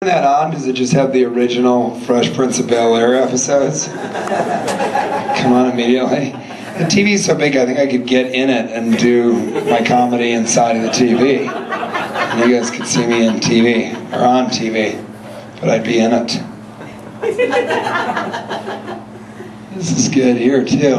That on? Does it just have the original Fresh Prince of Bel-Air episodes? Come on immediately. The TV's so big I think I could get in it and do my comedy inside of the TV. And you guys could see me in TV, or on TV, but I'd be in it. This is good here too.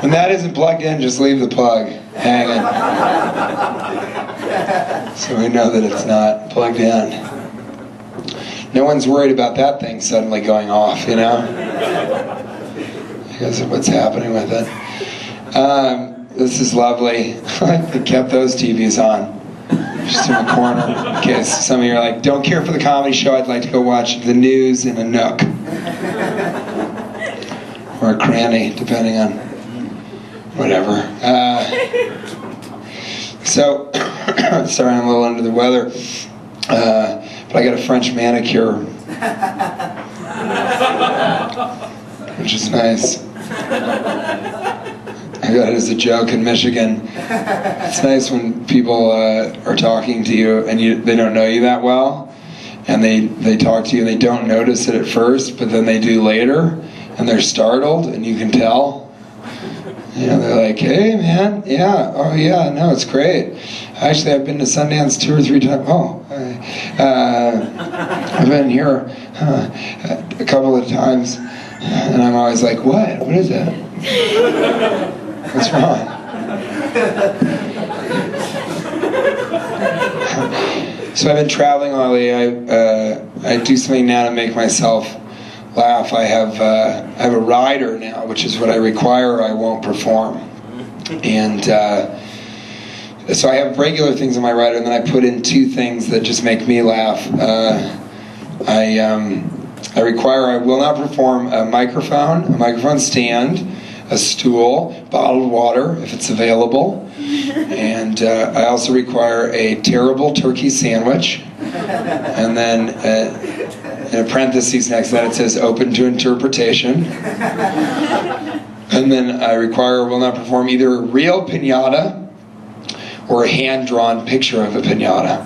When that isn't plugged in, just leave the plug hanging. So we know that it's not plugged in. No one's worried about that thing suddenly going off, you know? Because of what's happening with it. This is lovely. I kept those TVs on. Just in the corner. In case some of you are like, don't care for the comedy show, I'd like to go watch the news in a nook. Or a cranny, depending on whatever. So, sorry I'm a little under the weather, but I got a French manicure, which is nice. I got it as a joke in Michigan. It's nice when people are talking to you and they don't know you that well, and they talk to you and they don't notice it at first, but then they do later, and they're startled, and you can tell. You know, they're like, hey man, yeah, oh yeah, no, it's great. Actually, I've been to Sundance 2 or 3 times. Oh, I've been here a couple of times, and I'm always like, what? What is that? What's wrong? So I've been traveling lately. I do something now to make myself laugh. I have a rider now, which is what I require or I won't perform. And so I have regular things on my rider, and then I put in 2 things that just make me laugh. I require I will not perform a microphone stand, a stool, bottled water if it's available, and I also require a terrible turkey sandwich, and then in a parentheses next to that it says open to interpretation. And then I require will not perform either a real piñata or a hand-drawn picture of a piñata.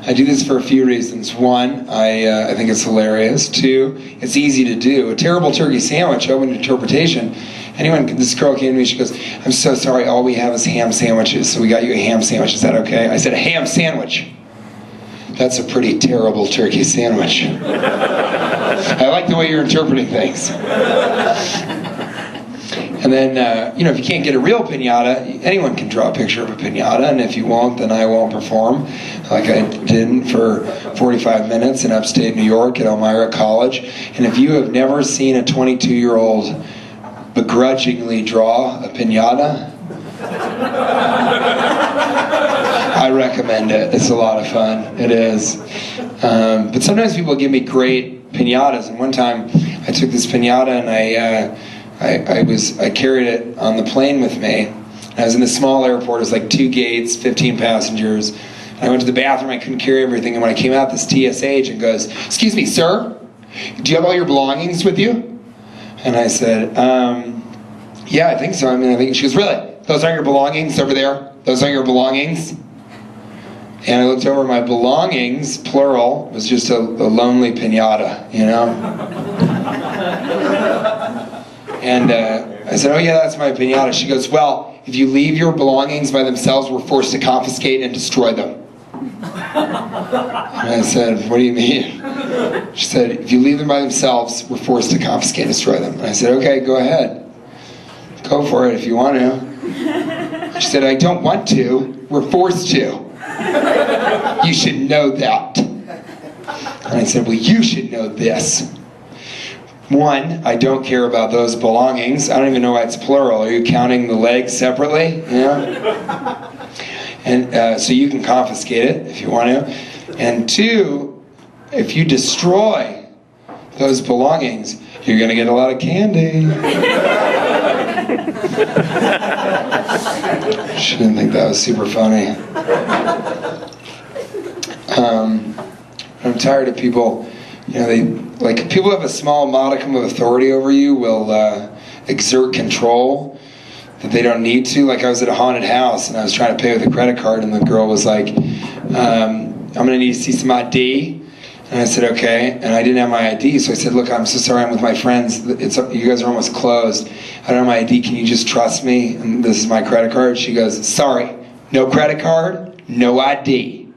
I do this for a few reasons. 1, I think it's hilarious. 2, it's easy to do. A terrible turkey sandwich, open to interpretation. This girl came to me, she goes, I'm so sorry, all we have is ham sandwiches, so we got you a ham sandwich. Is that okay? I said, a ham sandwich? That's a pretty terrible turkey sandwich. I like the way you're interpreting things. And then, if you can't get a real piñata, anyone can draw a picture of a piñata, and if you won't, then I won't perform, like I didn't for 45 minutes in upstate New York at Elmira College. And if you have never seen a 22-year-old begrudgingly draw a piñata, I recommend it. It's a lot of fun. It is. But sometimes people give me great piñatas, and one time I took this piñata and I carried it on the plane with me. I was in this small airport. It was like 2 gates, 15 passengers. I went to the bathroom. I couldn't carry everything. And when I came out, this TSA agent goes, excuse me, sir, do you have all your belongings with you? And I said, yeah, I think so. I think. She goes, really? Those aren't your belongings over there? Those aren't your belongings? And I looked over, my belongings, plural, was just a lonely piñata, you know? And I said, oh yeah, that's my piñata. She goes, well, if you leave your belongings by themselves, we're forced to confiscate and destroy them. And I said, what do you mean? She said, if you leave them by themselves, we're forced to confiscate and destroy them. And I said, okay, go ahead. Go for it if you want to. She said, I don't want to. We're forced to. You should know that. And I said, well, you should know this. 1, I don't care about those belongings. I don't even know why it's plural. Are you counting the legs separately? Yeah. And so you can confiscate it if you want to. And 2, if you destroy those belongings, you're going to get a lot of candy. She didn't think that was super funny. I'm tired of people, people who have a small modicum of authority over you will exert control that they don't need to. Like I was at a haunted house and I was trying to pay with a credit card and the girl was like, I'm gonna need to see some ID. And I said, okay. And I didn't have my ID, so I said, look, I'm so sorry, I'm with my friends. You guys are almost closed. I don't have my ID, can you just trust me? And this is my credit card. She goes, sorry, no credit card, no ID.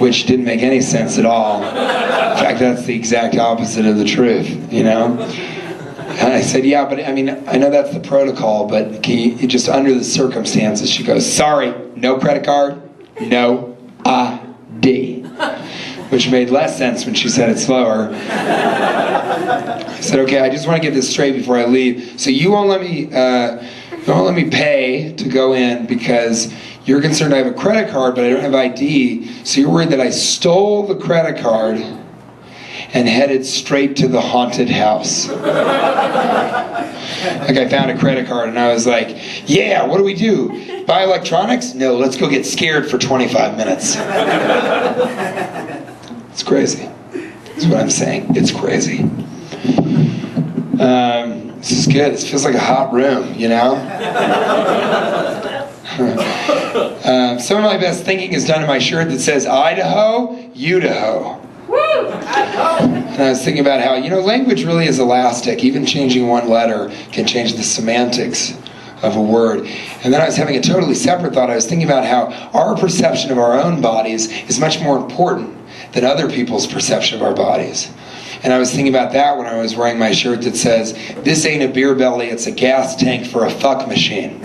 Which didn't make any sense at all. In fact, that's the exact opposite of the truth, you know? And I said, yeah, but I mean, I know that's the protocol, but can you, just under the circumstances? She goes, sorry, no credit card, no ID. Which made less sense when she said it slower. I said, okay, I just want to get this straight before I leave. So you won't let me pay to go in because you're concerned I have a credit card, but I don't have ID. So you're worried that I stole the credit card and headed straight to the haunted house. Like I found a credit card and I was like, yeah, what do we do? Buy electronics? No, let's go get scared for 25 minutes. It's crazy. That's what I'm saying. It's crazy. This is good. This feels like a hot room, you know? Some of my best thinking is done in my shirt that says Idaho, Udaho. And I was thinking about how, you know, language really is elastic. Even changing one letter can change the semantics of a word. And then I was having a totally separate thought. I was thinking about how our perception of our own bodies is much more important than other people's perception of our bodies. And I was thinking about that when I was wearing my shirt that says, this ain't a beer belly, it's a gas tank for a fuck machine.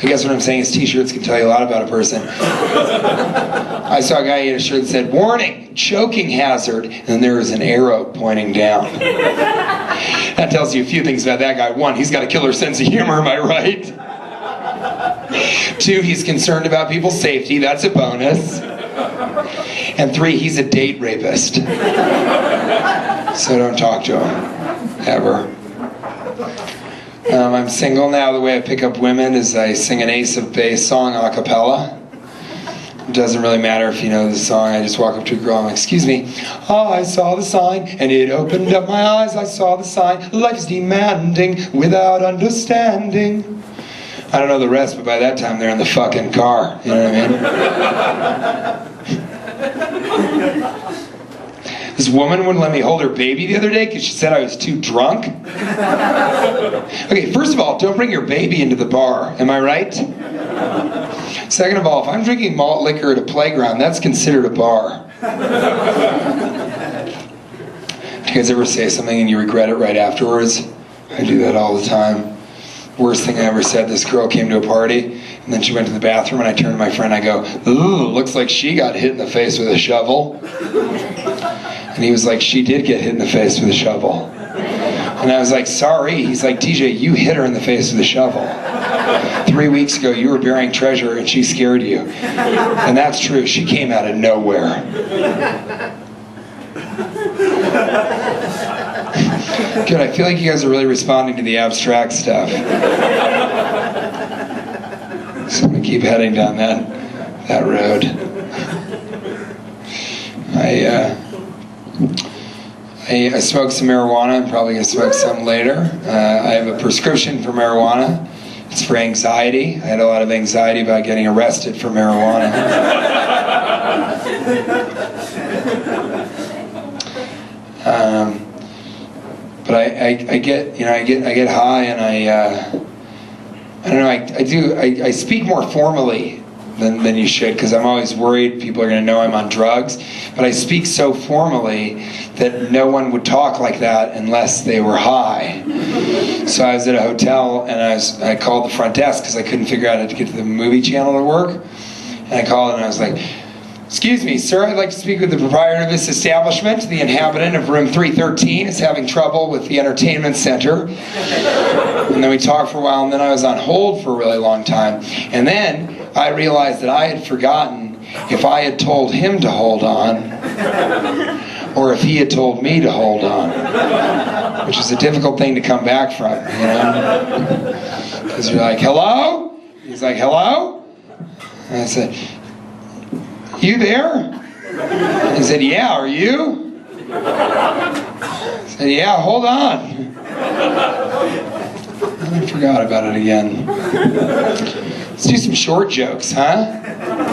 I guess what I'm saying is t-shirts can tell you a lot about a person. I saw a guy in a shirt that said, warning, choking hazard, and then there was an arrow pointing down. That tells you a few things about that guy. One, he's got a killer sense of humor, am I right? Two, he's concerned about people's safety, that's a bonus. And three, he's a date rapist. So don't talk to him, ever. I'm single now. The way I pick up women is I sing an Ace of Base song a cappella. It doesn't really matter if you know the song. I just walk up to a girl and I'm like, excuse me. Oh, I saw the sign and it opened up my eyes. I saw the sign. Life is demanding without understanding. I don't know the rest, but by that time they're in the fucking car. You know what I mean? This woman wouldn't let me hold her baby the other day because she said I was too drunk. Okay, first of all, don't bring your baby into the bar. Am I right? Second of all, if I'm drinking malt liquor at a playground, that's considered a bar. Do you guys ever say something and you regret it right afterwards? I do that all the time. Worst thing I ever said, this girl came to a party, and then she went to the bathroom, and I turned to my friend, I go, ooh, looks like she got hit in the face with a shovel. And he was like, she did get hit in the face with a shovel. And I was like, sorry. He's like, TJ, you hit her in the face with a shovel. 3 weeks ago, you were burying treasure, and she scared you. And that's true. She came out of nowhere. Good, I feel like you guys are really responding to the abstract stuff. So I'm going to keep heading down that road. I smoked some marijuana. I'm probably going to smoke some later. I have a prescription for marijuana. It's for anxiety. I had a lot of anxiety about getting arrested for marijuana. But I get high and I speak more formally than you should because I'm always worried people are going to know I'm on drugs. But I speak so formally that no one would talk like that unless they were high. So I was at a hotel and I called the front desk because I couldn't figure out how to get to the movie channel to work. And I called and I was like, excuse me, sir, I'd like to speak with the proprietor of this establishment. The inhabitant of room 313 is having trouble with the entertainment center. And then we talked for a while, and then I was on hold for a really long time. And then I realized that I had forgotten if I had told him to hold on, or if he had told me to hold on, which is a difficult thing to come back from, you know? Because you're like, hello? He's like, hello? And I said, you there? He said, yeah, are you? I said, yeah, hold on. I forgot about it again. Let's do some short jokes, huh?